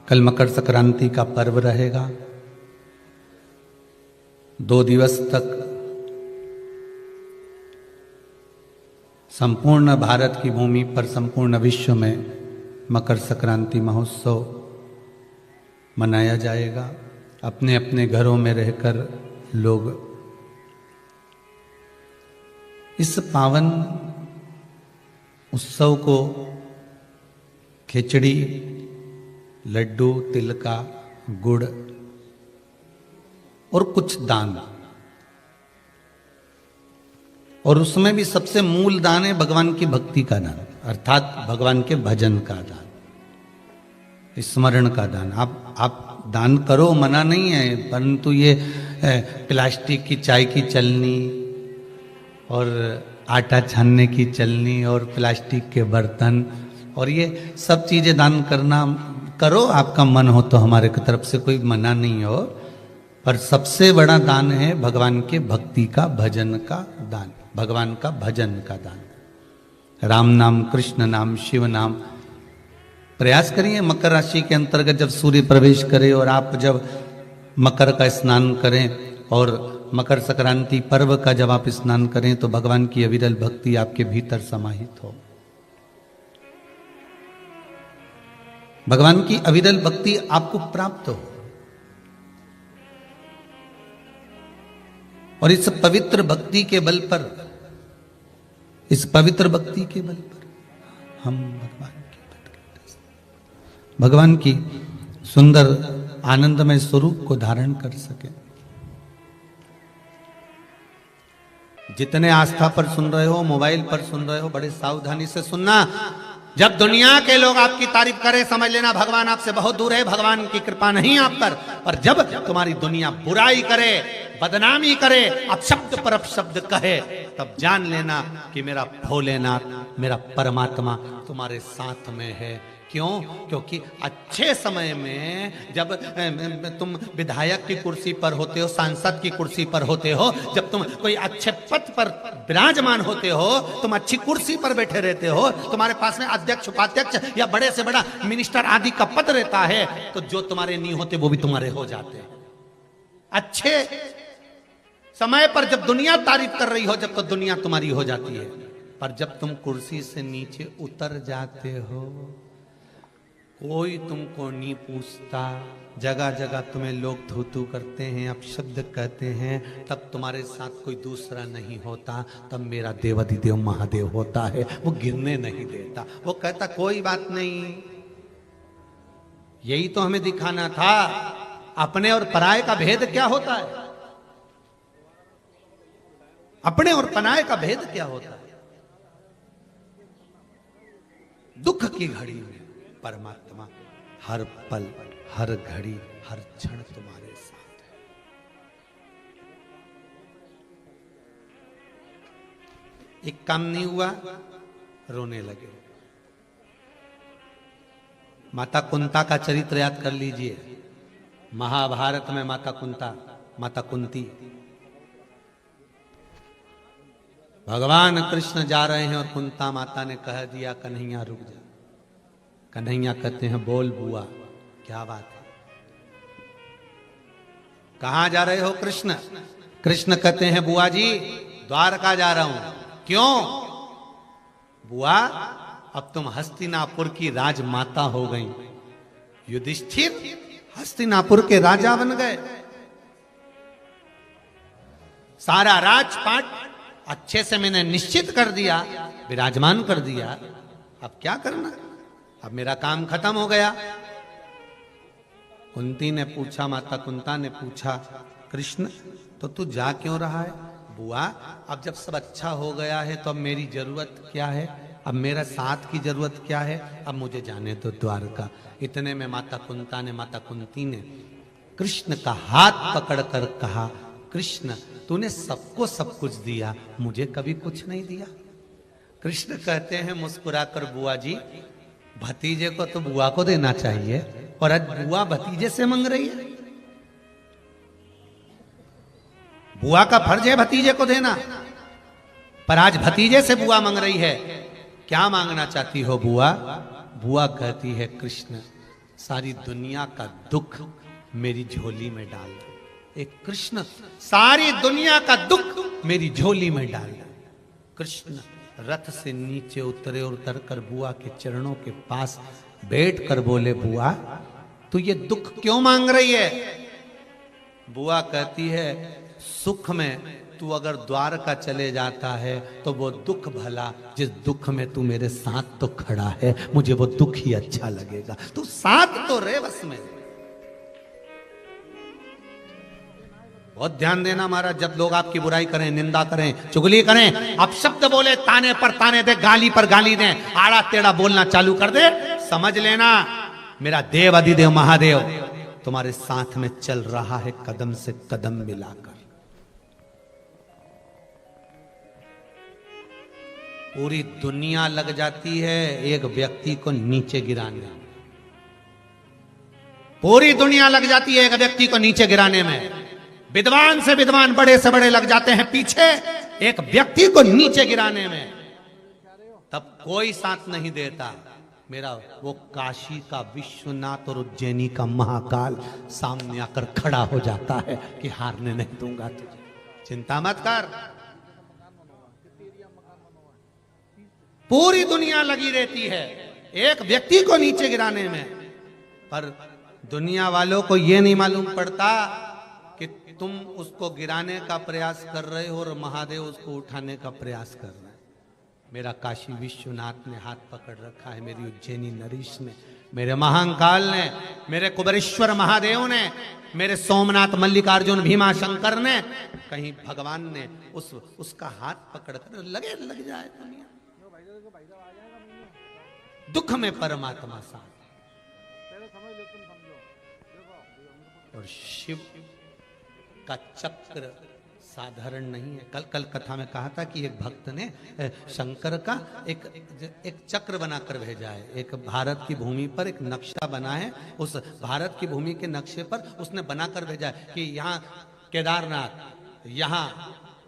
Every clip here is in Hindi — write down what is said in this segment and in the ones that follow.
कल मकर संक्रांति का पर्व रहेगा। 2 दिवस तक संपूर्ण भारत की भूमि पर, संपूर्ण विश्व में मकर संक्रांति महोत्सव मनाया जाएगा। अपने अपने घरों में रहकर लोग इस पावन उत्सव को खिचड़ी, लड्डू, तिल का, गुड़ और कुछ दान, और उसमें भी सबसे मूल दान है भगवान की भक्ति का दान, अर्थात भगवान के भजन का दान, स्मरण का दान। आप दान करो, मना नहीं है, परंतु ये प्लास्टिक की चाय की चलनी और आटा छानने की चलनी और प्लास्टिक के बर्तन और ये सब चीजें दान करना करो, आपका मन हो तो, हमारे की तरफ से कोई मना नहीं हो, पर सबसे बड़ा दान है भगवान के भक्ति का, भजन का दान, भगवान का भजन का दान। राम नाम, कृष्ण नाम, शिव नाम। प्रयास करिए मकर राशि के अंतर्गत जब सूर्य प्रवेश करे और आप जब मकर का स्नान करें और मकर संक्रांति पर्व का जब आप स्नान करें तो भगवान की अविरल भक्ति आपके भीतर समाहित हो। भगवान की अविरल भक्ति आपको प्राप्त हो और इस पवित्र भक्ति के बल पर, इस पवित्र भक्ति के बल पर हम भगवान की सुंदर आनंदमय स्वरूप को धारण कर सके। जितने आस्था पर सुन रहे हो, मोबाइल पर सुन रहे हो, बड़े सावधानी से सुनना। जब दुनिया के लोग आपकी तारीफ करें, समझ लेना भगवान आपसे बहुत दूर है, भगवान की कृपा नहीं आप पर। पर जब तुम्हारी दुनिया बुराई करे, बदनामी करे, अपशब्द पर अपशब्द कहे, तब जान लेना कि मेरा भोलेनाथ, मेरा परमात्मा तुम्हारे साथ में है। क्यों? क्योंकि अच्छे समय में जब तुम विधायक की कुर्सी पर होते हो, सांसद की कुर्सी पर होते हो, जब तुम कोई अच्छे पद पर विराजमान होते हो, तुम अच्छी कुर्सी पर बैठे रहते हो, तुम्हारे पास में अध्यक्ष, उपाध्यक्ष या बड़े से बड़ा मिनिस्टर आदि का पद रहता है, तो जो तुम्हारे नहीं होते वो भी तुम्हारे हो जाते हैं। अच्छे समय पर जब दुनिया तारीफ कर रही हो, जब तो दुनिया तुम्हारी हो जाती है, पर जब तुम कुर्सी से नीचे उतर जाते हो, कोई तुमको नहीं पूछता, जगह जगह तुम्हें लोग थू थू करते हैं, अपशब्द कहते हैं, तब तुम्हारे साथ कोई दूसरा नहीं होता, तब मेरा देवाधिदेव महादेव होता है। वो गिरने नहीं देता, वो कहता कोई बात नहीं। यही तो हमें दिखाना था, अपने और पराये का भेद क्या होता है, अपने और पराये का भेद क्या होता है। दुख की घड़ी में परमात्मा हर पल, हर घड़ी, हर क्षण तुम्हारे साथ है। एक काम नहीं हुआ, रोने लगे। माता कुंता का चरित्र याद कर लीजिए। महाभारत में माता कुंता, माता कुंती, भगवान कृष्ण जा रहे हैं और कुंता माता ने कह दिया कन्हैया रुक जा। कन्हैया कहते हैं बोल बुआ, क्या बात है, कहां जा रहे हो कृष्ण? कृष्ण कहते हैं बुआ जी द्वारका जा रहा हूं। क्यों? बुआ अब तुम हस्तिनापुर की राजमाता हो गई, युधिष्ठिर हस्तिनापुर के राजा बन गए, सारा राजपाट अच्छे से मैंने निश्चित कर दिया, विराजमान कर दिया, अब क्या करना, अब मेरा काम खत्म हो गया। कुंती ने पूछा, माता कुंता ने पूछा, कृष्ण तो तू जा क्यों रहा है? बुआ अब जब सब अच्छा हो गया है तो अब मेरी जरूरत क्या है, अब मेरा साथ की जरूरत क्या है, अब मुझे जाने दो द्वारका। इतने में माता कुंता ने, माता कुंती ने कृष्ण का हाथ पकड़कर कहा, कृष्ण तूने सबको सब कुछ दिया, मुझे कभी कुछ नहीं दिया। कृष्ण कहते हैं मुस्कुराकर, बुआ जी भतीजे को तो बुआ को देना चाहिए, और आज बुआ भतीजे से मांग रही है। बुआ का फर्ज है भतीजे को देना, पर आज भतीजे से बुआ मांग रही है। क्या मांगना चाहती हो बुआ? बुआ कहती है कृष्ण सारी दुनिया का दुख मेरी झोली में डाल दो। एक कृष्ण सारी दुनिया का दुख मेरी झोली में डाल दो। कृष्ण रथ से नीचे उतरे और उतरकर बुआ के चरणों के पास बैठकर बोले, बुआ तू ये दुख क्यों मांग रही है? बुआ कहती है, सुख में तू अगर द्वारका चले जाता है तो वो दुख भला, जिस दुख में तू मेरे साथ तो खड़ा है, मुझे वो दुख ही अच्छा लगेगा। तू साथ तो रहे बस में। बहुत ध्यान देना महाराज, जब लोग आपकी बुराई करें, निंदा करें, चुगली करें, आप शब्द बोले, ताने पर ताने दे, गाली पर गाली दें, आड़ा टेढ़ा बोलना चालू कर दे, समझ लेना मेरा देव अधिदेव महादेव तुम्हारे साथ में चल रहा है, कदम से कदम मिलाकर। पूरी दुनिया लग जाती है एक व्यक्ति को नीचे गिराने। पूरी दुनिया लग जाती है एक व्यक्ति को नीचे गिराने में। विद्वान से विद्वान, बड़े से बड़े लग जाते हैं पीछे एक व्यक्ति को नीचे गिराने में, तब कोई साथ नहीं देता। मेरा वो काशी का विश्वनाथ और उज्जैनी का महाकाल सामने आकर खड़ा हो जाता है कि हारने नहीं दूंगा तुझे, चिंता मत कर। पूरी दुनिया लगी रहती है एक व्यक्ति को नीचे गिराने में, पर दुनिया वालों को यह नहीं मालूम पड़ता कि तुम उसको गिराने का प्रयास कर रहे हो और महादेव उसको उठाने का प्रयास कर रहे हैं। मेरा काशी विश्वनाथ ने हाथ पकड़ रखा है, मेरी उज्जैनी नरेश ने, मेरे महाकाल ने, मेरे कुबेरेश्वर महादेव ने, मेरे सोमनाथ मल्लिकार्जुन भीमा शंकर ने, कहीं भगवान ने उसका हाथ पकड़ कर लग जाए दुनिया। दुख में परमात्मा साथ। और शिव का चक्र साधारण नहीं है। कल कथा में कहा था कि एक भक्त ने शंकर का एक चक्र बनाकर भेजा है। एक भारत की भूमि पर एक नक्शा बना है, उस भारत की भूमि के नक्शे पर उसने बनाकर भेजा है कि यहाँ केदारनाथ, यहाँ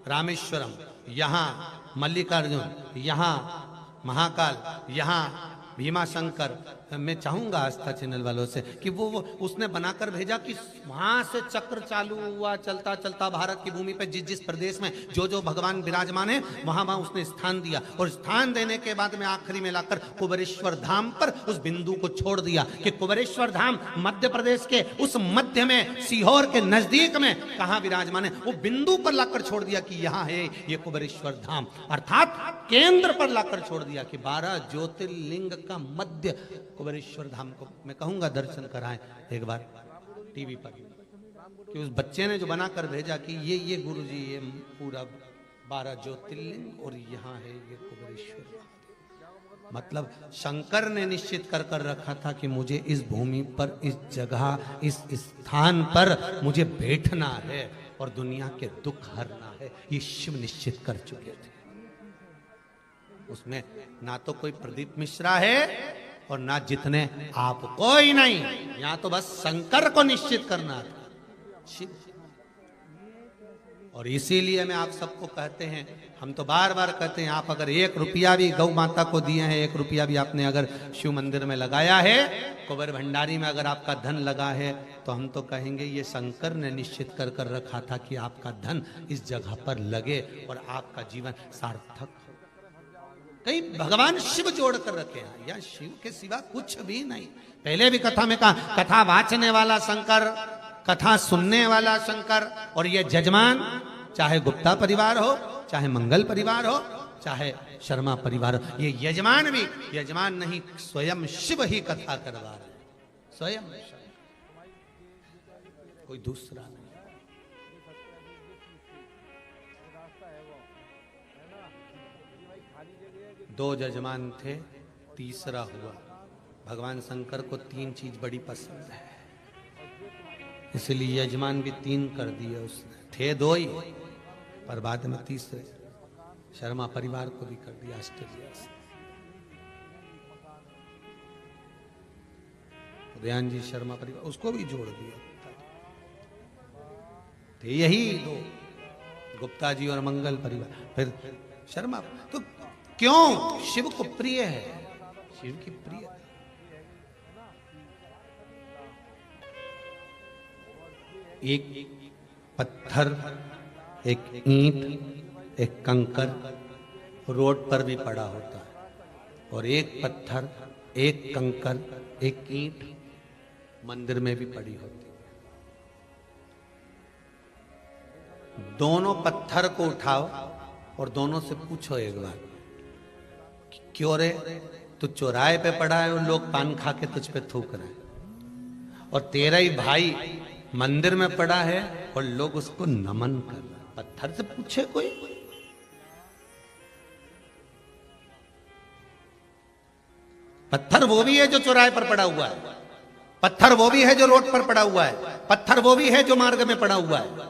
रामेश्वरम, यहाँ मल्लिकार्जुन, यहाँ महाकाल, यहाँ भीमा शंकर। मैं चाहूंगा आस्था चैनल वालों से कि वो उसने बनाकर भेजा कि वहां से चक्र चालू हुआ, चलता चलता भारत की भूमि पे जिस प्रदेश में जो भगवान विराजमान है वहां उसने स्थान दिया, और स्थान देने के बाद में आखिरी में लाकर कुबेरेश्वर धाम पर उस बिंदु को छोड़ दिया कि कुबेरेश्वर धाम मध्य प्रदेश के उस मध्य में सीहोर के नजदीक में कहां विराजमान है, वो बिंदु पर लाकर छोड़ दिया कि यहाँ है ये कुबेरेश्वर धाम, अर्थात केंद्र पर लाकर छोड़ दिया कि 12 ज्योतिर्लिंग का मध्य कुबेरेश्वर धाम को मैं कहूंगा दर्शन कराएं एक बार टीवी पर। कि उस बच्चे ने जो बनाकर भेजा कि ये गुरुजी ये पूरा 12 ज्योतिर्लिंग और यहाँ है ये कुबेरेश्वर। मतलब शंकर ने निश्चित कर रखा था कि मुझे इस भूमि पर, इस जगह, इस स्थान पर मुझे बैठना है और दुनिया के दुख हरना है, ये शिव निश्चित कर चुके थे। उसमें ना तो कोई प्रदीप मिश्रा है और ना जितने आप, कोई नहीं, यहां तो बस शंकर को निश्चित करना था, शिव। और इसीलिए मैं आप सबको कहते हैं, हम तो बार बार कहते हैं, आप अगर 1 रुपया भी गौ माता को दिए हैं, 1 रुपया भी आपने अगर शिव मंदिर में लगाया है, कुबेर भंडारी में अगर आपका धन लगा है, तो हम तो कहेंगे ये शंकर ने निश्चित कर रखा था कि आपका धन इस जगह पर लगे और आपका जीवन सार्थक हो। कहीं भगवान शिव जोड़ कर रखे हैं, या शिव के सिवा कुछ भी नहीं। पहले भी कथा में कहा, कथा वाचने वाला शंकर, कथा सुनने वाला शंकर, और ये जजमान, चाहे गुप्ता परिवार हो, चाहे मंगल परिवार हो, चाहे शर्मा परिवार हो, ये यजमान भी यजमान नहीं, स्वयं शिव ही कथा करवा रहे, स्वयं, कोई दूसरा नहीं। दो जजमान थे, तीसरा हुआ। भगवान शंकर को 3 चीज बड़ी पसंद है, इसलिए यजमान भी 3 कर दिए उसने। थे 2 ही, पर बाद में तीसरे शर्मा परिवार को भी कर दिया ऑस्ट्रेलिया से। उदयन जी शर्मा परिवार, उसको भी जोड़ दिया। थे यही 2, गुप्ता जी और मंगल परिवार, फिर शर्मा। तो क्यों? शिव को प्रिय है, शिव की प्रिय। एक पत्थर, एक ईंट, एक कंकर रोड पर भी पड़ा होता है, और एक पत्थर, एक कंकर, एक ईंट मंदिर में भी पड़ी होती है। दोनों पत्थर को उठाओ और दोनों से पूछो एक बार, क्यों रे तू चौराहे पे पड़ा है और लोग पान खा के तुझ पे थूक रहे हैं, और तेरा ही भाई मंदिर में पड़ा है और लोग उसको नमन कर रहे हैं। पत्थर से पूछे कोई? पत्थर वो भी है जो चौराहे पर पड़ा हुआ है, पत्थर वो भी है जो रोड पर पड़ा हुआ है, पत्थर वो भी है जो मार्ग में पड़ा हुआ है।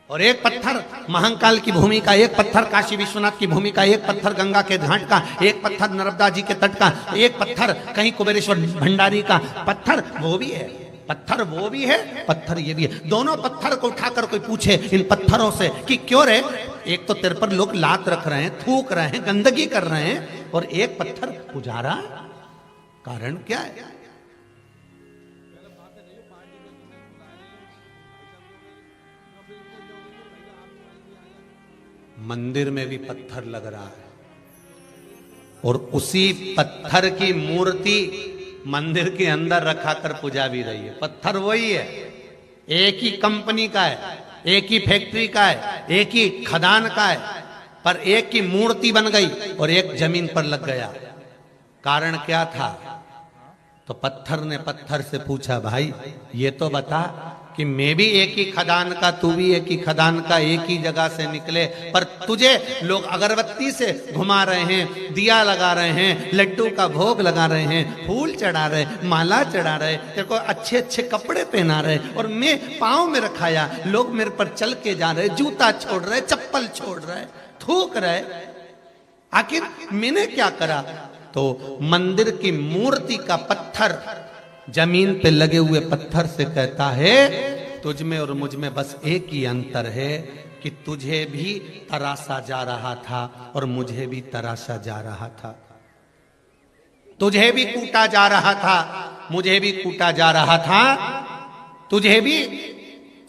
और एक पत्थर महाकाल की भूमि का, एक पत्थर काशी विश्वनाथ की भूमि का, एक पत्थर गंगा के घाट का, एक पत्थर नर्मदा जी के तट का, एक पत्थर कहीं कुबेरेश्वर भंडारी का। पत्थर वो भी है, पत्थर वो भी है, पत्थर ये भी है। दोनों पत्थर को उठाकर कोई पूछे इन पत्थरों से कि क्यों रे, एक तो तेरे पर लोग लात रख रहे हैं, थूक रहे हैं, गंदगी कर रहे हैं, और एक पत्थर पुजारा, कारण क्या है? मंदिर में भी पत्थर लग रहा है, और उसी पत्थर की मूर्ति मंदिर के अंदर रखा कर पूजा भी रही है। पत्थर वही है, एक ही कंपनी का है, एक ही फैक्ट्री का है, एक ही खदान का है, पर एक की मूर्ति बन गई और एक जमीन पर लग गया। कारण क्या था? तो पत्थर ने पत्थर से पूछा, भाई ये तो बता कि मैं भी एक ही खदान का, तू भी एक ही खदान का, एक ही जगह से निकले, पर तुझे लोग अगरबत्ती से घुमा रहे हैं, दिया लगा रहे हैं, लड्डू का भोग लगा रहे हैं, फूल चढ़ा रहे, माला चढ़ा रहे, तेरे को अच्छे अच्छे कपड़े पहना रहे, और मैं पाँव में रखाया, लोग मेरे पर चल के जा रहे, जूता छोड़ रहे, चप्पल छोड़ रहे, थूक रहे, आखिर मैंने क्या करा? तो मंदिर की मूर्ति का पत्थर जमीन पे लगे हुए पत्थर से कहता है, तुझ में और मुझ में बस एक ही अंतर है कि तुझे भी तराशा जा रहा था और मुझे भी तराशा जा रहा था, तुझे भी कूटा जा रहा था, मुझे भी कूटा जा रहा था, तुझे भी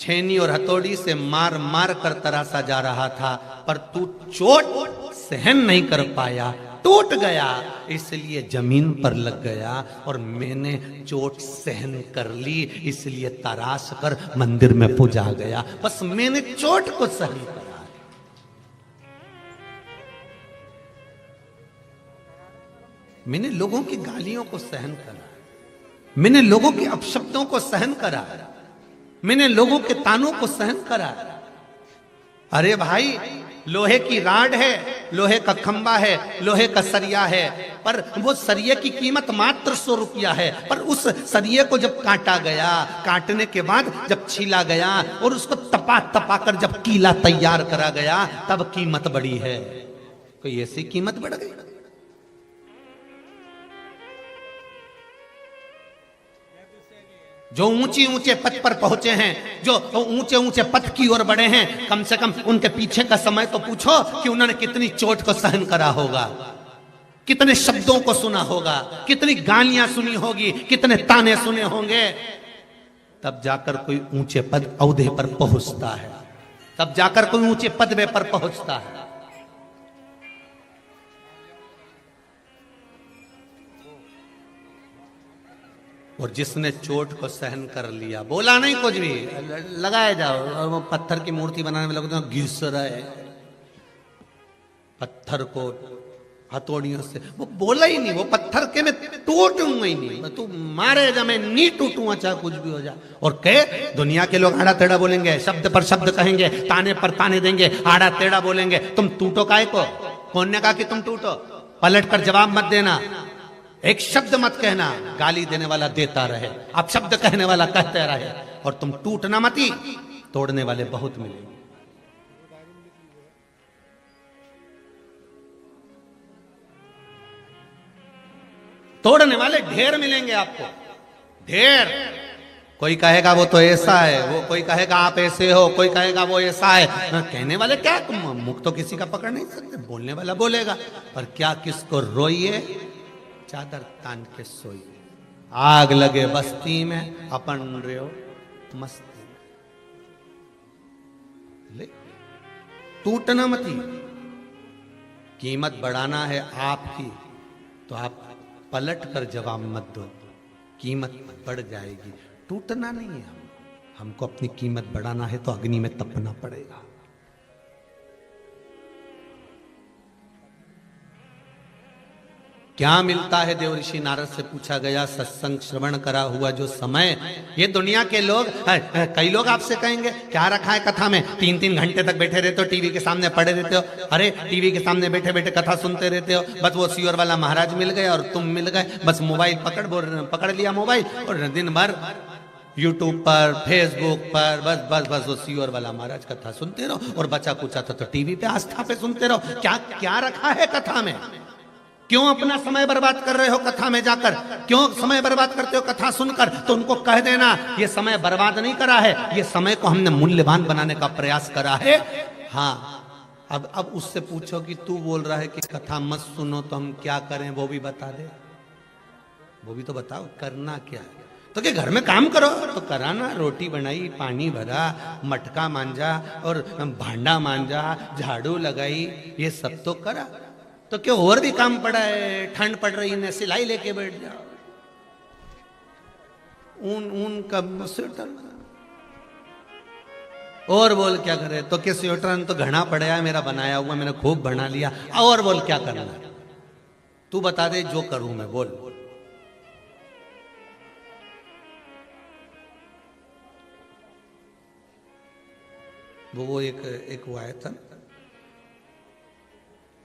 छेनी और हथौड़ी से मार मार कर तराशा जा रहा था, पर तू चोट सहन नहीं कर पाया, टूट गया, इसलिए जमीन पर लग गया, और मैंने चोट सहन कर ली, इसलिए तराश कर मंदिर में पूजा गया। बस मैंने चोट को सहन करा। मैंने लोगों की गालियों को सहन करा, मैंने लोगों के अपशब्दों को सहन करा, मैंने लोगों के तानों को सहन करा। अरे भाई, लोहे की राड है, लोहे का खंबा है, लोहे का सरिया है, पर वो सरिये की कीमत मात्र 100 रुपया है, पर उस सरिये को जब काटा गया, काटने के बाद जब छीला गया और उसको तपा तपा कर जब कीला तैयार करा गया, तब कीमत बढ़ी है। कोई ऐसी कीमत बढ़ गई? जो ऊंची ऊंचे पद पर पहुंचे हैं, जो ऊंचे ऊंचे पद की ओर बढ़े हैं, कम से कम उनके पीछे का समय तो पूछो कि उन्होंने कितनी चोट को सहन करा होगा, कितने शब्दों को सुना होगा, कितनी गालियां सुनी होगी, कितने ताने सुने होंगे। तब जाकर कोई ऊंचे पद औहदे पर पहुंचता है, तब जाकर कोई ऊंचे पदवे पर पहुंचता है। और जिसने चोट को सहन कर लिया, बोला नहीं कुछ भी, लगाए जाओ, और वो पत्थर की मूर्ति बनाने में लगते हैं, घिस रहे पत्थर को हथौड़ियों से, वो बोला ही नहीं, वो पत्थर के मैं टूटूंगा ही नहीं, तू मारे जा, मैं नहीं टूटूंगा चाहे कुछ भी हो जाए। और कहे दुनिया के लोग आड़ा टेढ़ा बोलेंगे, शब्द पर शब्द कहेंगे, ताने पर ताने देंगे, आड़ा टेढ़ा बोलेंगे, तुम टूटो काहे को? कौन ने कहा कि तुम टूटो? पलट कर जवाब मत देना, एक शब्द मत कहना, गाली देने वाला देता रहे, आप शब्द कहने वाला कहते रहे, और तुम टूटना मती, तोड़ने वाले बहुत मिलेंगे। तोड़ने वाले ढेर मिलेंगे आपको, ढेर। कोई कहेगा वो तो ऐसा है, वो कोई कहेगा आप ऐसे हो, कोई कहेगा वो ऐसा है। कहने वाले क्या, मुख तो किसी का पकड़ नहीं सकते, बोलने वाला बोलेगा, पर क्या किसको रोइए, चादर तान के सोइए। आग लगे बस्ती में अपन रहो मस्त ले, टूटना मती। कीमत बढ़ाना है आपकी तो आप पलट कर जवाब मत दो, कीमत बढ़ जाएगी। टूटना नहीं है, हमको अपनी कीमत बढ़ाना है तो अग्नि में तपना पड़ेगा। क्या मिलता है? देवऋषि नारद से पूछा गया, सत्संग श्रवण करा हुआ जो समय। ये दुनिया के लोग, कई लोग आपसे कहेंगे क्या रखा है कथा में, 3-3 घंटे तक बैठे रहते हो, टीवी के सामने पड़े रहते हो। अरे टीवी के सामने बैठे बैठे कथा सुनते रहते हो, बस वो सियोर वाला महाराज मिल गए और तुम मिल गए, बस मोबाइल पकड़ लिया मोबाइल और दिन भर यूट्यूब पर, फेसबुक पर बस बस बस वो सियोर वाला महाराज कथा सुनते रहो, और बचा कुचा था तो टीवी पे आस्था पे सुनते रहो। क्या क्या रखा है कथा में? क्यों अपना समय बर्बाद कर रहे हो कथा में जाकर? क्यों समय बर्बाद करते हो कथा सुनकर? तो उनको कह देना ये समय बर्बाद नहीं करा है, ये समय को हमने मूल्यवान बनाने का प्रयास करा है। हाँ, अब उससे पूछो कि तू बोल रहा है कि कथा मत सुनो तो हम क्या करें, वो भी बता दे, वो भी तो बताओ करना क्या है। तो क्या घर में काम करो तो कराना, रोटी बनाई, पानी भरा, मटका मांजा और भांडा मांजा, झाड़ू लगाई, ये सब तो करा। तो क्यों और भी काम पड़ा है? ठंड पड़ रही है, सिलाई लेके बैठ जाओ, ऊन का स्वेटर बना। और बोल क्या करे? तो क्या स्वेटर तो घना पड़ा है मेरा बनाया हुआ, मैंने खूब बना लिया। और बोल क्या करना? तू बता दे जो करूं मैं, बोल। वो एक वो आया था,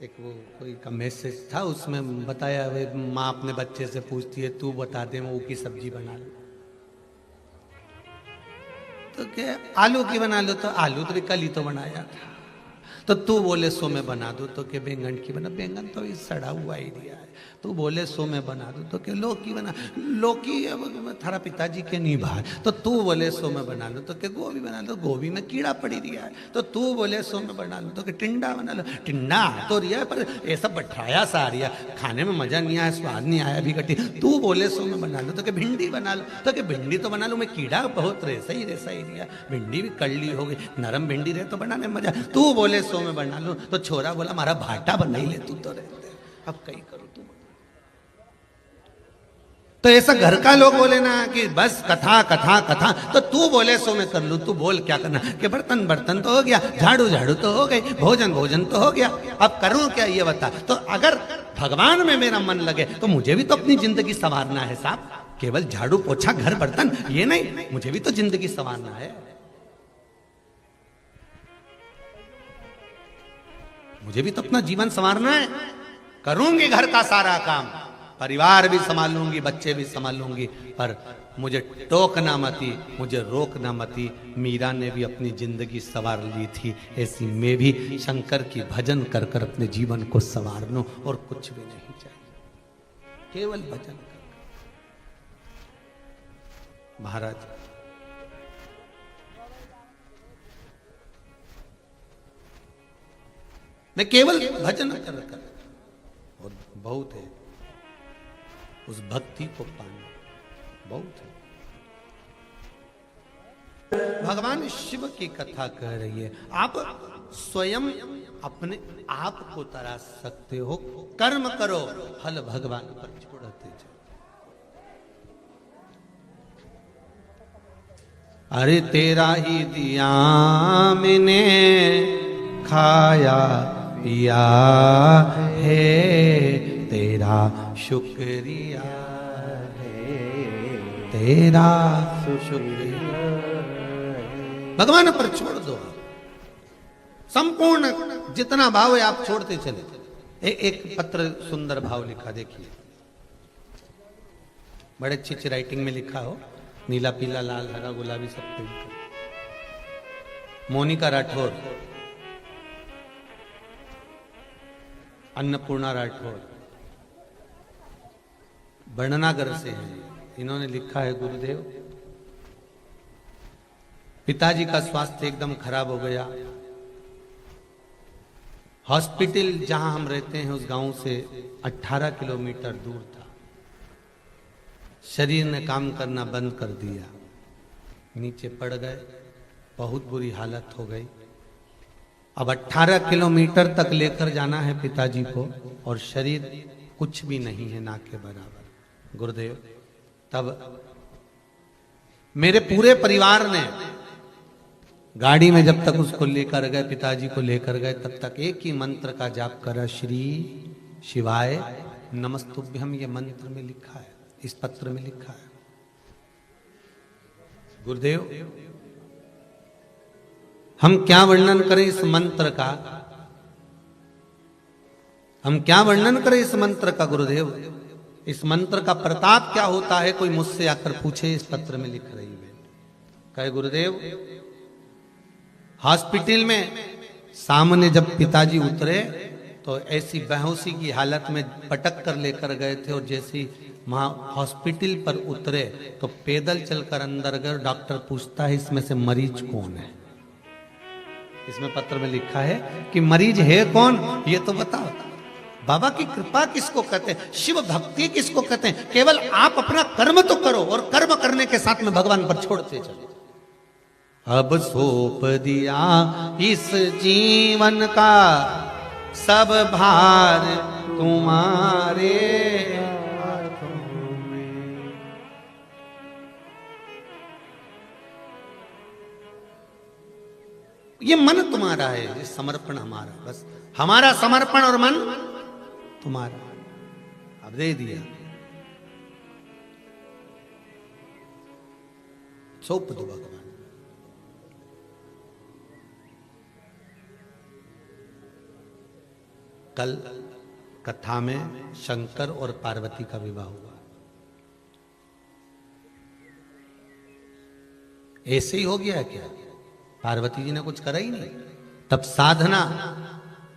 एक वो कोई का मैसेज था, उसमें बताया माँ अपने बच्चे से पूछती है तू बता दे मैं वो की सब्जी बना लूं। तो क्या आलू की बना लो? तो आलू तो भी कल ही तो बनाया था। तो तू बोले सो मैं बना दूं, तो क्या बैंगन की बना? बैंगन तो ये सड़ा हुआ ही दिया है। तू बोले सो मैं बना दूं, तो क्या लौकी बना? लौकी थारा पिताजी के नहीं भाई। तो तू बोले सो मैं बना लूं, तो क्या गोभी बना लो? गोभी में कीड़ा पड़ी दिया है। तो तू बोले सो मैं बना लूं, तो क्या टिंडा बना लो? टिंडा तो रिया पर ये सब बैठाया सा रिया, खाने में मजा नहीं आया, स्वाद नहीं आया भी कटी। तू बोले सो मैं बना लूं, तो क्या भिंडी बना लो? तो क्या भिंडी तो बना लूं मैं, कीड़ा बहुत रेसा ही रिया, भिंडी भी कड़ली हो गई, नरम भिंडी रहे तो बनाने में मजा। तू बोले सो मैं बना लूं, तो छोरा बोला हमारा भाटा बना ही ले तू तो रहते, अब कहीं करूं तू। तो ऐसा घर का लोग बोले ना कि बस कथा कथा कथा, तो तू बोले सो मैं कर लूं। तू बोल क्या करना? कि बर्तन बर्तन तो हो गया, झाड़ू झाड़ू तो हो गई, भोजन भोजन तो हो गया, अब करूं क्या ये बता। तो अगर भगवान में मेरा मन लगे तो मुझे भी तो अपनी जिंदगी संवारना है साहब। केवल झाड़ू पोछा घर बर्तन ये नहीं, मुझे भी तो जिंदगी संवारना है, मुझे भी तो अपना जीवन संवारना है। करूंगी घर का सारा काम, परिवार भी संभालूंगी, बच्चे भी संभालूंगी, पर मुझे टोकना मती, मुझे रोकना मती। मीरा ने भी अपनी जिंदगी संवार ली थी, ऐसी मैं भी शंकर की भजन कर कर अपने जीवन को संवार लूं, और कुछ भी नहीं चाहिए, केवल भजन कर। महाराज मैं केवल भजन कर और बहुत है, उस भक्ति को पाना बहुत है। भगवान शिव की कथा कह रही है, आप स्वयं अपने आप को तराश सकते हो, कर्म करो, फल भगवान पर छोड़ते जाओ। अरे तेरा ही दिया मैंने खाया पिया है, तेरा शुक्रिया है, तेरा शुक्रिया। भगवान पर छोड़ दो, संपूर्ण जितना भाव है आप छोड़ते चले। एक पत्र सुंदर भाव लिखा, देखिए, बड़े अच्छी राइटिंग में लिखा हो, नीला पीला लाल हरा गुलाबी सब पे। मोनिका राठौर, अन्नपूर्णा राठौर, बड़नागर से हैं। इन्होंने लिखा है, गुरुदेव पिताजी का स्वास्थ्य एकदम खराब हो गया, हॉस्पिटल जहां हम रहते हैं उस गांव से 18 किलोमीटर दूर था। शरीर ने काम करना बंद कर दिया, नीचे पड़ गए, बहुत बुरी हालत हो गई। अब 18 किलोमीटर तक लेकर जाना है पिताजी को और शरीर कुछ भी नहीं है ना के बराबर। गुरुदेव, तब मेरे पूरे परिवार ने गाड़ी में जब तक उसको लेकर गए, पिताजी को लेकर गए, तब तक एक ही मंत्र का जाप करा, श्री शिवाय नमस्तुभ्यम। ये मंत्र में लिखा है, इस पत्र में लिखा है। गुरुदेव, हम क्या वर्णन करें इस मंत्र का, हम क्या वर्णन करें इस मंत्र का गुरुदेव। इस मंत्र का प्रताप क्या होता है, कोई मुझसे आकर पूछे, इस पत्र में लिख रही है। कहे गुरुदेव, हॉस्पिटल में सामने जब पिताजी उतरे तो ऐसी बेहोशी की हालत में पटक कर लेकर गए थे, और जैसे वहां हॉस्पिटल पर उतरे तो पैदल चलकर अंदर गए। डॉक्टर पूछता है, इसमें से मरीज कौन है। इसमें पत्र में लिखा है कि मरीज है कौन, ये तो बताओ। बाबा की कृपा किसको कहते हैं, शिव भक्ति किसको कहते हैं। केवल आप अपना कर्म तो करो, और कर्म करने के साथ में भगवान पर छोड़ते चलो। अब सौंप दिया इस जीवन का सब भार तुम्हारे हाथों में। ये मन तुम्हारा है, ये समर्पण हमारा, बस हमारा समर्पण और मन तुम्हारा। अब दे दिया, सौंप दो भगवान। कल कथा में शंकर और पार्वती का विवाह हुआ। ऐसे ही हो गया क्या, पार्वती जी ने कुछ करा ही नहीं। तब साधना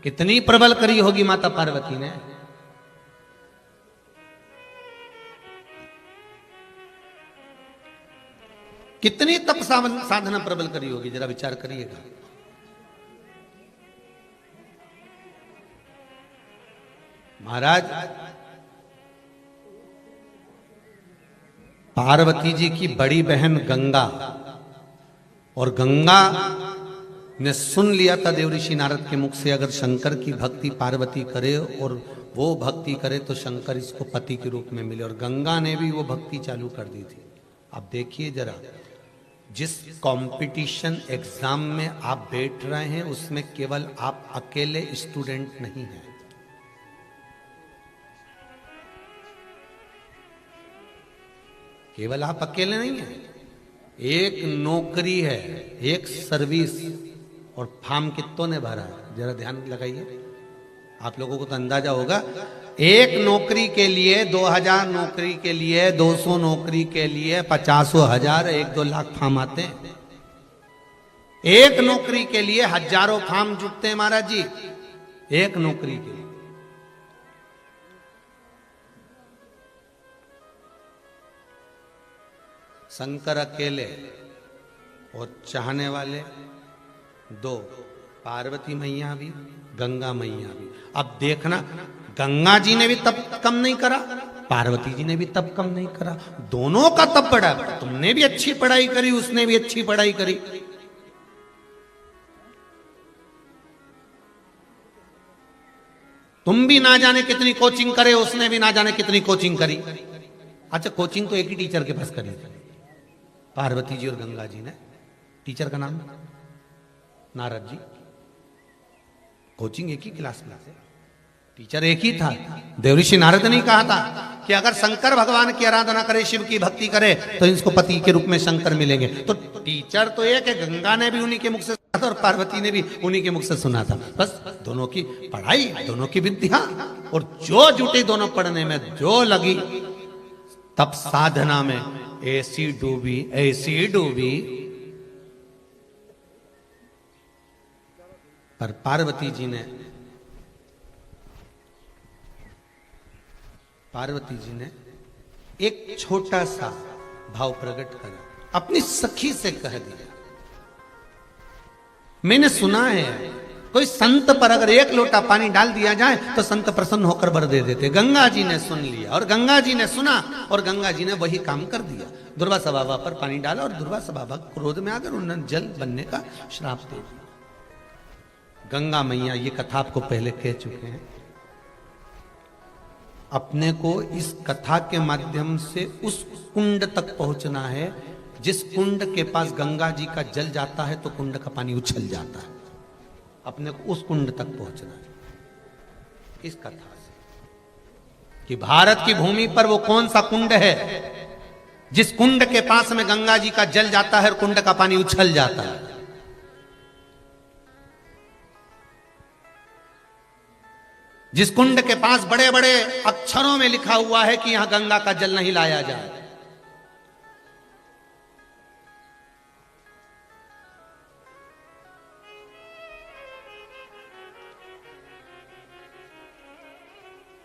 कितनी प्रबल करी होगी माता पार्वती ने। कितनी तप साधना प्रबल करी होगी, जरा विचार करिएगा। महाराज, पार्वती जी की बड़ी बहन गंगा, और गंगा ने सुन लिया था देवऋषि नारद के मुख से, अगर शंकर की भक्ति पार्वती करे और वो भक्ति करे तो शंकर इसको पति के रूप में मिले, और गंगा ने भी वो भक्ति चालू कर दी थी। अब देखिए जरा, जिस कंपटीशन एग्जाम में आप बैठ रहे हैं उसमें केवल आप अकेले स्टूडेंट नहीं हैं। केवल आप अकेले नहीं हैं, एक नौकरी है, एक सर्विस, और फॉर्म कितनों ने भरा है, जरा ध्यान लगाइए। आप लोगों को तो अंदाजा होगा, एक नौकरी के लिए 2000 नौकरी के लिए 200 नौकरी के लिए 50,000 1-2 लाख फॉर्म आते हैं। एक नौकरी के लिए हजारों फॉर्म जुटते हैं महाराज जी, एक नौकरी के लिए। शंकर अकेले और चाहने वाले 2, पार्वती मैया भी, गंगा मैया भी। अब देखना, गंगा जी ने भी तप कम नहीं करा, पार्वती जी ने भी तप कम नहीं करा, दोनों का तप बढ़ा। तुमने भी अच्छी पढ़ाई करी, उसने भी अच्छी पढ़ाई करी। तुम भी ना जाने कितनी कोचिंग करे, उसने भी ना जाने कितनी कोचिंग करी। अच्छा, कोचिंग तो एक ही टीचर के पास करी थी, पार्वती जी और गंगा जी ने। टीचर का नाम नारद जी। कोचिंग एक ही क्लास में, टीचर एक ही था। देवऋषि नारद ने कहा था कि अगर शंकर भगवान की आराधना करे, शिव की भक्ति करे, तो इसको पति के रूप में शंकर मिलेंगे। तो टीचर तो एक है, गंगा ने भी उन्हीं के मुख से सुना था और पार्वती ने भी उन्हीं के मुख से सुना था। बस दोनों की पढ़ाई, दोनों की विद्या, और जो जुटी दोनों पढ़ने में, जो लगी तब साधना में, ऐसी डूबी ऐसी डूबी। पर पार्वती जी ने एक छोटा सा भाव प्रकट करा, अपनी सखी से कह दिया, मैंने सुना है कोई संत पर अगर एक लोटा पानी डाल दिया जाए तो संत प्रसन्न होकर वर दे देते। गंगा जी ने सुन लिया और गंगा जी ने सुना और गंगा जी ने वही काम कर दिया। दुर्वासा बाबा पर पानी डाला और दुर्वासा बाबा क्रोध में आकर उन्होंने जल बनने का श्राप दे दिया। गंगा मैया, ये कथा आपको पहले कह चुके हैं, अपने को इस कथा के माध्यम से उस कुंड तक पहुंचना है जिस कुंड के पास गंगा जी का जल जाता है तो कुंड का पानी उछल जाता है। अपने को उस कुंड तक पहुंचना है इस कथा से कि भारत की भूमि पर वो कौन सा कुंड है जिस कुंड के पास में गंगा जी का जल जाता है और कुंड का पानी उछल जाता है। जिस कुंड के पास बड़े बड़े अक्षरों में लिखा हुआ है कि यहां गंगा का जल नहीं लाया जाए।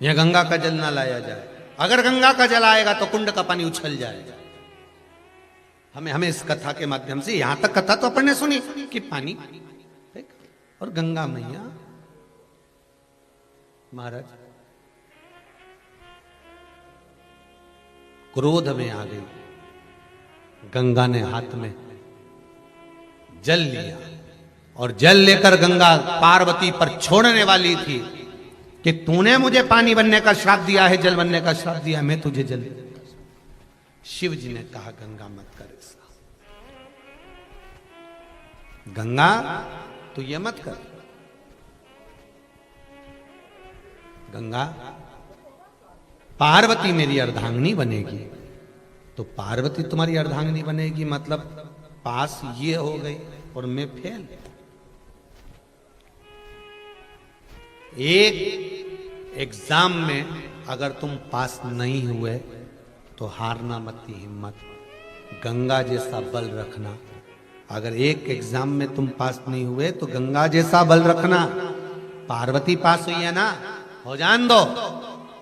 यह गंगा का जल ना लाया जाए। अगर गंगा का जल आएगा तो कुंड का पानी उछल जाएगा। हमें इस कथा के माध्यम से, यहां तक कथा तो अपन ने सुनी कि पानी और गंगा मैया महाराज क्रोध में आ गई। गंगा ने हाथ में जल लिया और जल लेकर गंगा पार्वती पर छोड़ने वाली थी कि तूने मुझे पानी बनने का श्राप दिया है, जल बनने का श्राप दिया, मैं तुझे जल। शिव जी ने कहा गंगा मत कर ऐसा, गंगा तू ये मत कर। गंगा पार्वती मेरी अर्धांगिनी बनेगी तो पार्वती तुम्हारी अर्धांगिनी बनेगी, मतलब पास ये हो गई और मैं फेल। एक एग्जाम में अगर तुम पास नहीं हुए तो हारना मत की हिम्मत, गंगा जैसा बल रखना। अगर एक एग्जाम में तुम पास नहीं हुए तो गंगा जैसा बल रखना। पार्वती पास हुई है ना, हो जान दो।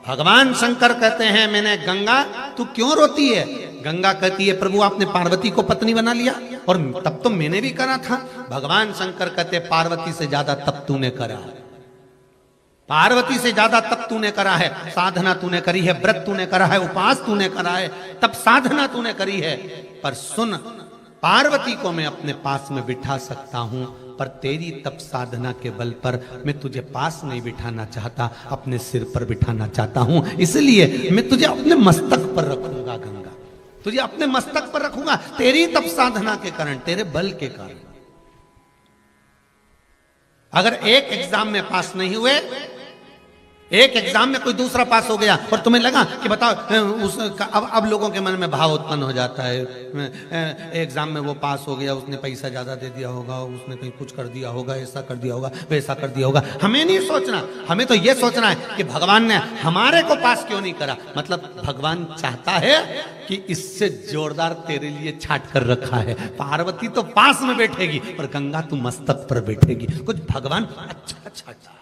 भगवान शंकर कहते हैं मैंने गंगा तू क्यों रोती है? गंगा कहती है प्रभु आपने पार्वती को पत्नी बना लिया और तब तो मैंने भी करा था। भगवान शंकर कहते पार्वती से ज्यादा तप तूने करा है, पार्वती से ज्यादा तप तूने करा है, साधना तूने करी है, व्रत तूने करा है, उपवास तूने करा है, तप साधना तूने करी है। पर सुन, पार्वती को मैं अपने पास में बिठा सकता हूं पर तेरी तप साधना के बल पर मैं तुझे पास नहीं बिठाना चाहता, अपने सिर पर बिठाना चाहता हूं। इसलिए मैं तुझे अपने मस्तक पर रखूंगा गंगा, तुझे अपने मस्तक पर रखूंगा तेरी तप साधना के कारण, तेरे बल के कारण। अगर एक एग्जाम में पास नहीं हुए, एक एग्जाम में कोई दूसरा पास हो गया और तुम्हें लगा कि बताओ अब लोगों के मन में भाव उत्पन्न हो जाता है, एग्जाम में वो पास हो गया, उसने पैसा ज्यादा दे दिया होगा, उसने कहीं कुछ कर दिया होगा, ऐसा कर दिया होगा, वैसा कर दिया होगा। हमें नहीं सोचना, हमें तो ये सोचना है कि भगवान ने हमारे को पास क्यों नहीं करा। मतलब भगवान चाहता है कि इससे जोरदार तेरे लिए छाट कर रखा है। पार्वती तो पास में बैठेगी और गंगा तू मस्तक पर बैठेगी। कुछ भगवान अच्छा छाटा है।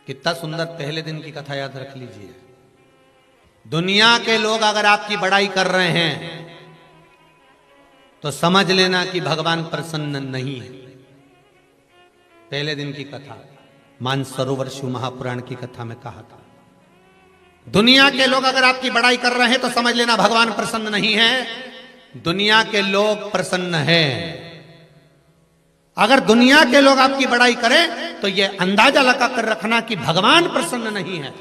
कितना सुंदर पहले दिन की कथा याद रख लीजिए। दुनिया के लोग अगर आपकी बड़ाई कर रहे हैं तो समझ लेना कि भगवान प्रसन्न नहीं है। पहले दिन की कथा मानसरोवर शिव महापुराण की कथा में कहा था, दुनिया के लोग अगर आपकी बड़ाई कर रहे हैं तो समझ लेना भगवान प्रसन्न नहीं है। दुनिया के लोग प्रसन्न है। अगर दुनिया के लोग आपकी बड़ाई करें तो यह अंदाजा लगा कर रखना कि भगवान प्रसन्न नहीं है।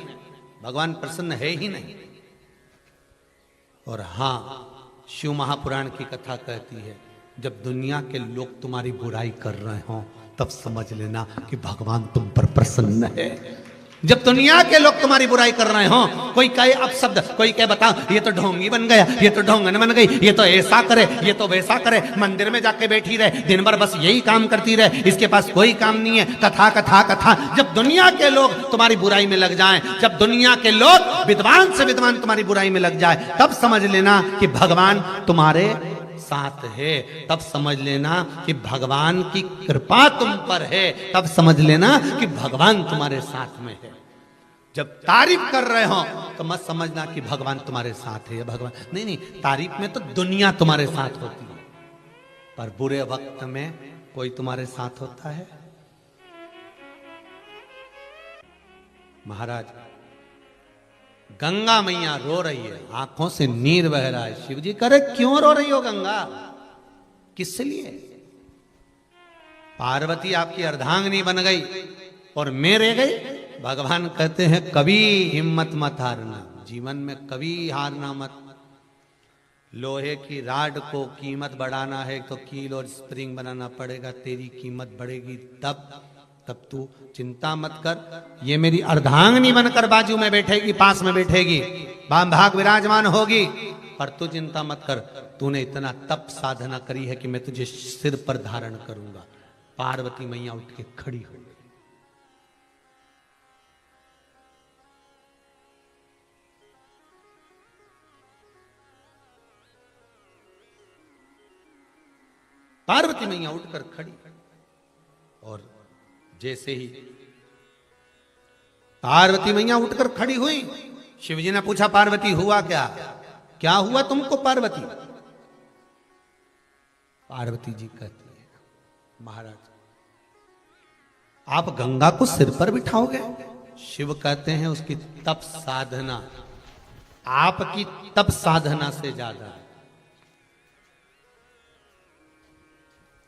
भगवान प्रसन्न है ही नहीं। और हां, शिव महापुराण की कथा कहती है जब दुनिया के लोग तुम्हारी बुराई कर रहे हो तब समझ लेना कि भगवान तुम पर प्रसन्न है। जब दुनिया के लोग तुम्हारी बुराई कर रहे हो, कोई कहे अपशब्द, कोई कहे बताओ ये तो ढोंगी बन गया, ये तो ढोंगन बन गई, ये तो ऐसा करे, ये तो वैसा करे, मंदिर में जाके बैठी रहे, दिन भर बस यही काम करती रहे, इसके पास कोई काम नहीं है, कथा कथा कथा। जब दुनिया के लोग तुम्हारी बुराई में लग जाएं, जब दुनिया के लोग विद्वान से विद्वान तुम्हारी बुराई में लग जाए, तब समझ लेना कि भगवान तुम्हारे साथ है। तब समझ लेना कि भगवान की कृपा तुम पर है। तब समझ लेना कि भगवान तुम्हारे साथ में है। जब तारीफ कर रहे हो तो मत समझना कि भगवान तुम्हारे साथ है या भगवान नहीं नहीं, तारीफ में तो दुनिया तुम्हारे साथ होती है, पर बुरे वक्त में कोई तुम्हारे साथ होता है। महाराज गंगा मैया रो रही है, आंखों से नीर बह रहा है। शिव जी करे क्यों रो रही हो गंगा, किस लिए? पार्वती आपकी अर्धांगिनी बन गई और मैं रह गई। भगवान कहते हैं कभी हिम्मत मत हारना, जीवन में कभी हारना मत। लोहे की राड को कीमत बढ़ाना है तो कील और स्प्रिंग बनाना पड़ेगा, तेरी कीमत बढ़ेगी तब तू चिंता मत कर। ये मेरी अर्धांगिनी बनकर बाजू में बैठेगी, पास में बैठेगी, बाम भाग विराजमान होगी, पर तू चिंता मत कर। तूने इतना तप साधना करी है कि मैं तुझे सिर पर धारण करूंगा। पार्वती मैया उठ के खड़ी हो गई। पार्वती मैया उठकर खड़ी, और जैसे ही पार्वती मैया उठकर खड़ी हुई, शिवजी ने पूछा पार्वती हुआ क्या, क्या हुआ तुमको पार्वती? पार्वती जी कहती है महाराज आप गंगा को सिर पर बिठाओगे? शिव कहते हैं उसकी तप साधना आपकी तप साधना से ज्यादा है।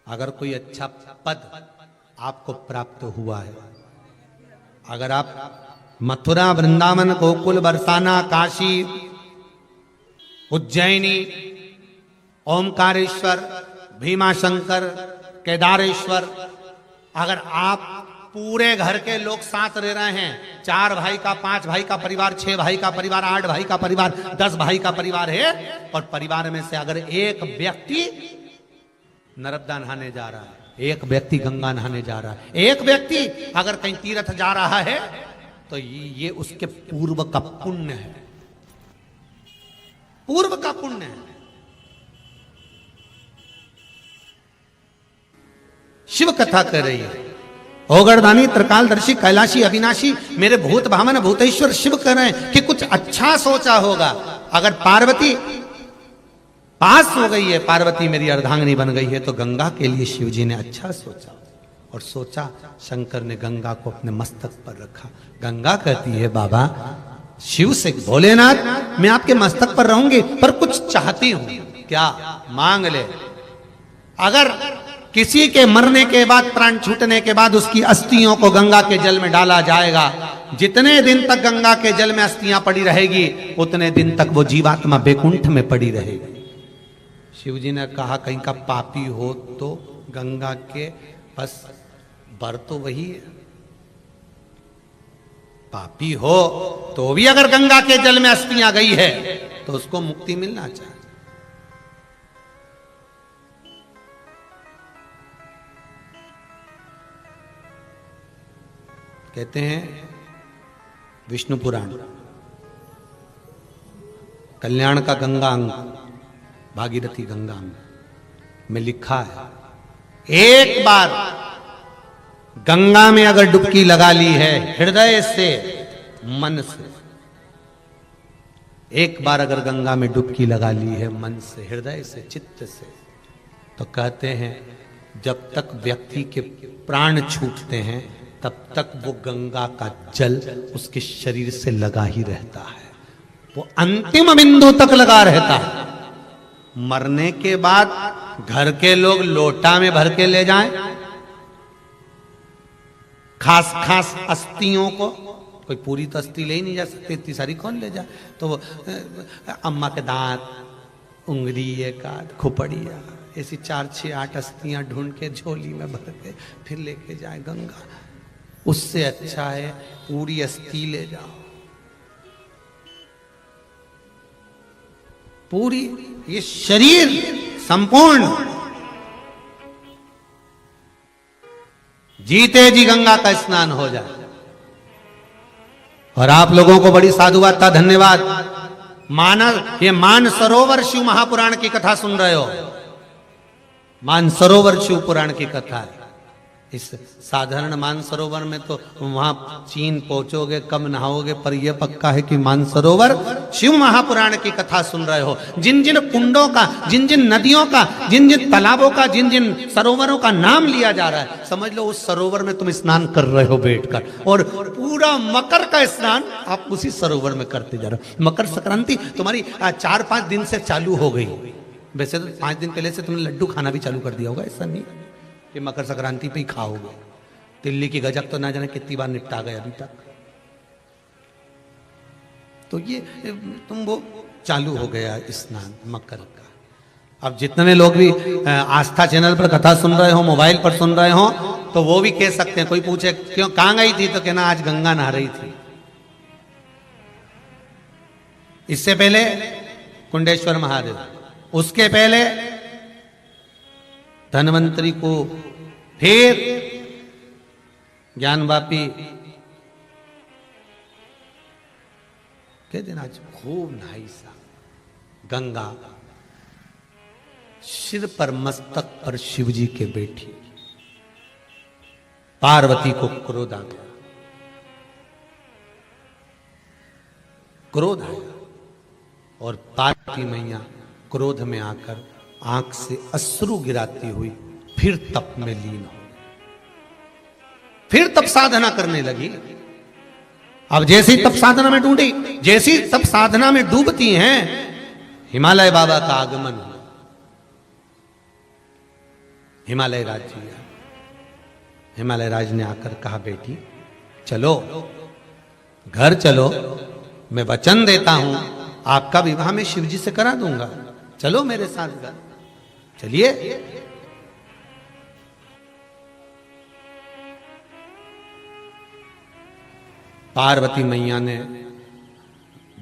अगर कोई अच्छा पद आपको प्राप्त हुआ है, अगर आप मथुरा वृंदावन गोकुल बरसाना काशी उज्जैनी ओमकारेश्वर भीमाशंकर केदारेश्वर, अगर आप पूरे घर के लोग साथ रह रहे हैं, 4 भाई का 5 भाई का परिवार, 6 भाई का परिवार, 8 भाई का परिवार, 10 भाई का परिवार है, और परिवार में से अगर एक व्यक्ति नर्मदा नहाने जा रहा है, एक व्यक्ति गंगा नहाने जा रहा है, एक व्यक्ति अगर कहीं तीर्थ जा रहा है, तो ये उसके पूर्व का पुण्य है, पूर्व का पुण्य है। शिव कथा कर रही है, ओगरदानी त्रिकालदर्शी कैलाशी अविनाशी मेरे भूत भावन भूतेश्वर शिव कह रहे हैं कि कुछ अच्छा सोचा होगा। अगर पार्वती पास हो गई है, पार्वती मेरी अर्धांगिनी बन गई है, तो गंगा के लिए शिव जी ने अच्छा सोचा, और सोचा शंकर ने गंगा को अपने मस्तक पर रखा। गंगा कहती है बाबा शिव से, भोलेनाथ मैं आपके मस्तक पर रहूंगी, पर कुछ चाहती हूं। क्या? मांग ले। अगर किसी के मरने के बाद, प्राण छूटने के बाद उसकी अस्थियों को गंगा के जल में डाला जाएगा, जितने दिन तक गंगा के जल में अस्थियां पड़ी रहेगी, उतने दिन तक वो जीवात्मा बैकुंठ में पड़ी रहेगी। शिवजी ने कहा कहीं का पापी हो तो गंगा के बस बर तो वही है, पापी हो तो भी अगर गंगा के जल में अस्थियां गई है तो उसको मुक्ति मिलना चाहिए। कहते हैं विष्णु पुराण कल्याण का गंगा अंग, भागीरथी गंगा अंग में लिखा है, एक बार गंगा में अगर डुबकी लगा ली है हृदय से मन से, एक बार अगर गंगा में डुबकी लगा ली है मन से हृदय से चित्त से, तो कहते हैं जब तक व्यक्ति के प्राण छूटते हैं तब तक वो गंगा का जल उसके शरीर से लगा ही रहता है, वो अंतिम बिंदु तक लगा रहता है। मरने के बाद घर के लोग लोटा में भर के ले जाएं, खास खास अस्थियों को, कोई पूरी तो अस्थि ले ही नहीं जा सकती, इतनी सारी कौन ले जाए, तो वो अम्मा के दांत, उंगली, एक आध खोपड़िया, ऐसी 4, 6, 8 अस्थियां ढूंढ के झोली में भर के फिर लेके जाए गंगा। उससे अच्छा है पूरी अस्थि ले जाओ, पूरी ये शरीर संपूर्ण जीते जी गंगा का स्नान हो जाए। और आप लोगों को बड़ी साधुवाद था, धन्यवाद। ये मानसरोवर शिव महापुराण की कथा सुन रहे हो, मानसरोवर शिव पुराण की कथा है। इस साधारण मानसरोवर में तो वहां चीन पहुंचोगे कब नहाओगे, पर यह पक्का है कि मानसरोवर शिव महापुराण की कथा सुन रहे हो। जिन जिन कुंडों का, जिन जिन नदियों का, जिन जिन तालाबों का, जिन जिन सरोवरों का नाम लिया जा रहा है, समझ लो उस सरोवर में तुम स्नान कर रहे हो बैठकर, और पूरा मकर का स्नान आप उसी सरोवर में करते जा रहे हो। मकर संक्रांति तुम्हारी 4-5 दिन से चालू हो गई। वैसे तो 5 दिन पहले से तुमने लड्डू खाना भी चालू कर दिया होगा, ऐसा नहीं कि मकर संक्रांति पे ही खाओगे। दिल्ली की गजक तो ना जाने कितनी बार निपटा गए अभी तक। तो ये तुम वो चालू हो गया स्नान मकर का। अब जितने लोग भी आस्था चैनल पर कथा सुन रहे हो, मोबाइल पर सुन रहे हो, तो वो भी कह सकते हैं। कोई पूछे क्यों कहां गई थी, तो कहना आज गंगा नहा रही थी। इससे पहले कुंडेश्वर महादेव, उसके पहले धन्वंतरी को, फिर ज्ञानवापी के दिन आज खूब नहाई सा गंगा, सिर पर मस्तक पर शिवजी के बैठी। पार्वती को क्रोध आ गया, क्रोध आया, और पार्वती मैया क्रोध में आकर आंख से अश्रु गिराती हुई फिर तप में लीन हो, फिर तप साधना करने लगी। अब जैसी तप साधना में ढूंढी, जैसी तप साधना में डूबती हैं, हिमालय बाबा का आगमन हुआ। हिमालय राज जी आए। हिमालय राज ने आकर कहा, बेटी चलो घर चलो, मैं वचन देता हूं आपका विवाह मैं शिवजी से करा दूंगा, चलो मेरे साथ घर। चलिए। पार्वती मैया ने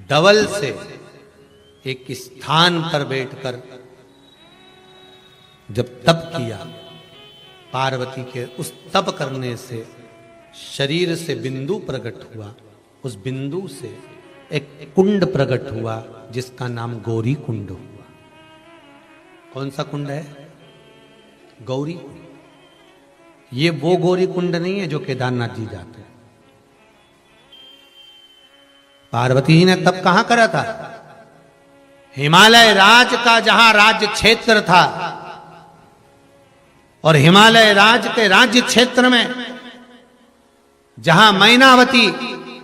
डबल से एक स्थान पर बैठकर जब तप किया, पार्वती के उस तप करने से शरीर से बिंदु प्रकट हुआ। उस बिंदु से एक कुंड प्रकट हुआ जिसका नाम गौरी कुंड हुआ। कौन सा कुंड है? गौरी कुंड। ये वो गौरी कुंड नहीं है जो केदारनाथ जी जाते हैं। पार्वती जी ने तब कहां करा था? हिमालय राज का जहां राज्य क्षेत्र था, और हिमालय राज के राज्य क्षेत्र में जहां मैनावती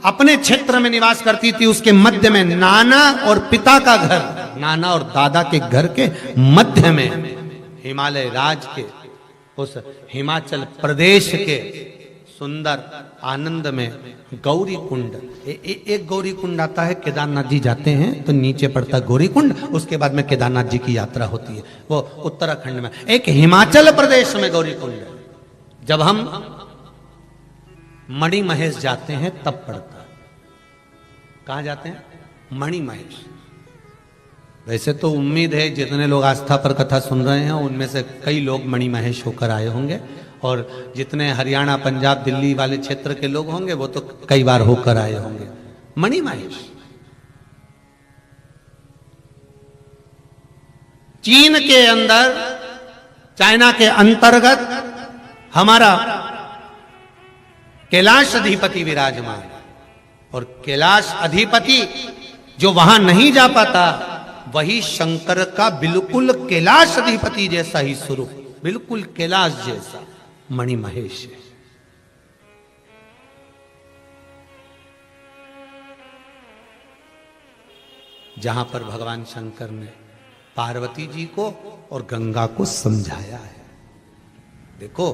अपने क्षेत्र में निवास करती थी, उसके मध्य में नाना और पिता का घर, नाना और दादा के घर के मध्य में हिमालय राज के उस हिमाचल प्रदेश के सुंदर आनंद में गौरी कुंड। एक गौरी कुंड आता है, केदारनाथ जी जाते हैं तो नीचे पड़ता है गौरी कुंड, उसके बाद में केदारनाथ जी की यात्रा होती है, वो उत्तराखंड में। एक हिमाचल प्रदेश में गौरी कुंड है। जब हम मणि महेश जाते हैं तब पड़ता है। कहां जाते हैं? मणि महेश। वैसे तो उम्मीद है जितने लोग आस्था पर कथा सुन रहे हैं उनमें से कई लोग मणि महेश होकर आए होंगे, और जितने हरियाणा पंजाब दिल्ली वाले क्षेत्र के लोग होंगे वो तो कई बार होकर आए होंगे। मणि महेश चीन के अंदर, चाइना के अंतर्गत हमारा कैलाश अधिपति विराजमान, और कैलाश अधिपति जो वहां नहीं जा पाता, वही शंकर का बिल्कुल कैलाश अधिपति जैसा ही स्वरूप, बिल्कुल कैलाश जैसा मणि महेश है। जहां पर भगवान शंकर ने पार्वती जी को और गंगा को समझाया है। देखो,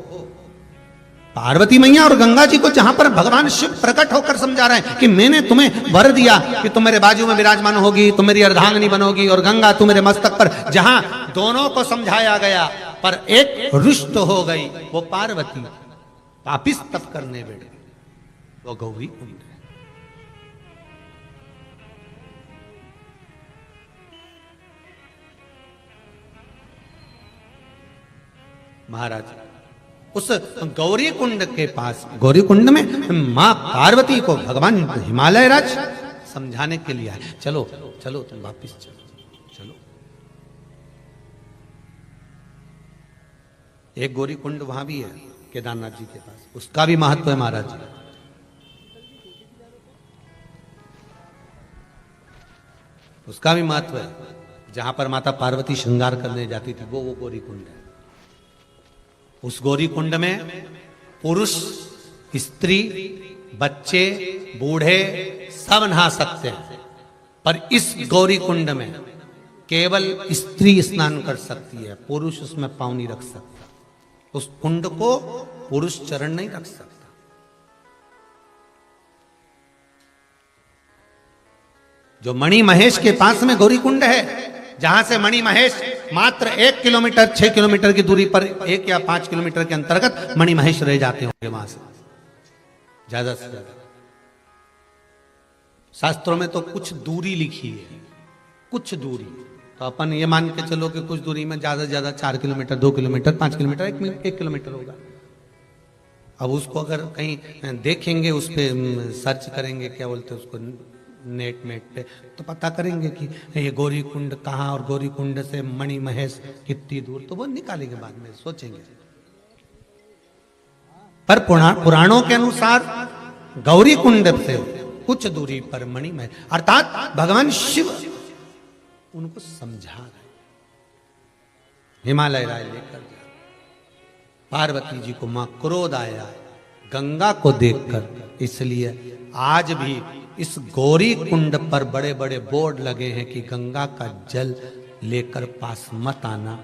पार्वती मैया और गंगा जी को जहां पर भगवान शिव प्रकट होकर समझा रहे हैं कि मैंने तुम्हें वर दिया कि तुम मेरे बाजू में विराजमान होगी, तुम मेरी अर्धांगिनी बनोगी, और गंगा तुम मेरे मस्तक पर, जहां दोनों को समझाया गया पर एक रुष्ट हो गई, वो पार्वती वापिस तप करने बैठ गई, वो गौरी कुंड है। महाराज उस गौरी कुंड के पास, गौरी कुंड में मां पार्वती को भगवान हिमालय राज समझाने के लिए आए। चलो चलो तुम वापिस चलो, चलो। एक गौरी कुंड वहां भी है, केदारनाथ जी के पास, उसका भी महत्व है महाराज जी। उसका भी महत्व है। जहां पर माता पार्वती श्रृंगार करने जाती थी वो गौरी कुंड है। उस गौरी कुंड में पुरुष, स्त्री, बच्चे, बूढ़े सब नहा सकते हैं, पर इस गौरी कुंड में केवल स्त्री स्नान कर सकती है, पुरुष उसमें पांव नहीं रख सकता। उस कुंड को पुरुष चरण नहीं रख सकता। जो मणि महेश के पास में गौरी कुंड है, जहां से मणि महेश मात्र 1 किलोमीटर 6 किलोमीटर की दूरी पर, 1 या 5 किलोमीटर के अंतर्गत मणि महेश रह जाते होंगे वहां से, ज्यादा से ज्यादा। शास्त्रों में तो कुछ दूरी लिखी है, कुछ दूरी, तो अपन ये मान के चलो कि कुछ दूरी में ज्यादा से ज्यादा 4 किलोमीटर, 2 किलोमीटर, 5 किलोमीटर, 1 किलोमीटर होगा। अब उसको अगर कहीं देखेंगे, उस पर सर्च करेंगे, क्या बोलते हैं उसको, नेट पे, तो पता करेंगे कि ये गौरी कुंड कहाँ और गौरी कुंड से मणि महेश कितनी दूर, तो वो निकालेंगे बाद में, सोचेंगे। पर पुराणों के अनुसार गौरी कुंड से कुछ दूरी पर मणि महेश, अर्थात भगवान शिव उनको समझा रहे। हिमालय राय लेकर जा, पार्वती जी को मां क्रोध आया गंगा को देखकर, इसलिए आज भी इस गौरी कुंड पर बड़े बड़े बोर्ड लगे हैं कि गंगा का जल लेकर पास मत आना।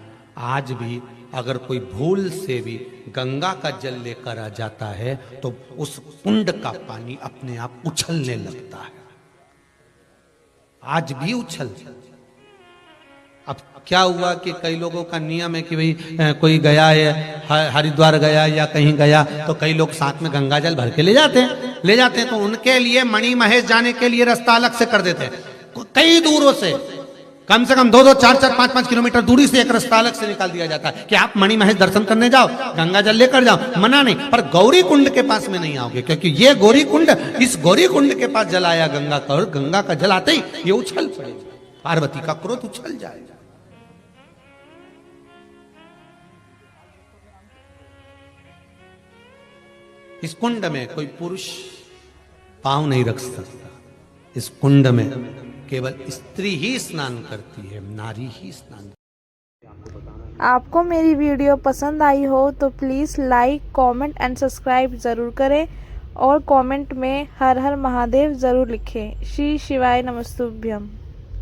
आज भी अगर कोई भूल से भी गंगा का जल लेकर आ जाता है तो उस कुंड का पानी अपने आप उछलने लगता है, आज भी उछल। अब क्या हुआ कि कई लोगों का नियम है कि भाई कोई गया है, हरिद्वार गया या कहीं गया, तो कई लोग साथ में गंगा जल भर के ले जाते हैं, तो उनके लिए मणि महेश जाने के लिए रास्ता अलग से कर देते हैं। कई दूरों से, कम से कम 2-2, 4-4, 5-5 किलोमीटर दूरी से एक रास्ता अलग से निकाल दिया जाता है कि आप मणि महेश दर्शन करने जाओ, गंगा जल लेकर जाओ, मना नहीं, पर गौरी कुंड के पास में नहीं आओगे, क्योंकि ये गौरी कुंड, इस गौरी कुंड के पास जल आया गंगा का, और गंगा का जल आते ही ये उछल पड़ेगा, पार्वती का क्रोध उछल जाएगा। इस कुंड में कोई पुरुष पांव नहीं रख सकता। इस कुंड में केवल स्त्री ही स्नान करती है, नारी ही स्नान। आपको मेरी वीडियो पसंद आई हो तो please like, comment and subscribe ज़रूर करें, और कमेंट में हर हर महादेव ज़रूर लिखें। श्री शिवाय नमस्तुभ्यम।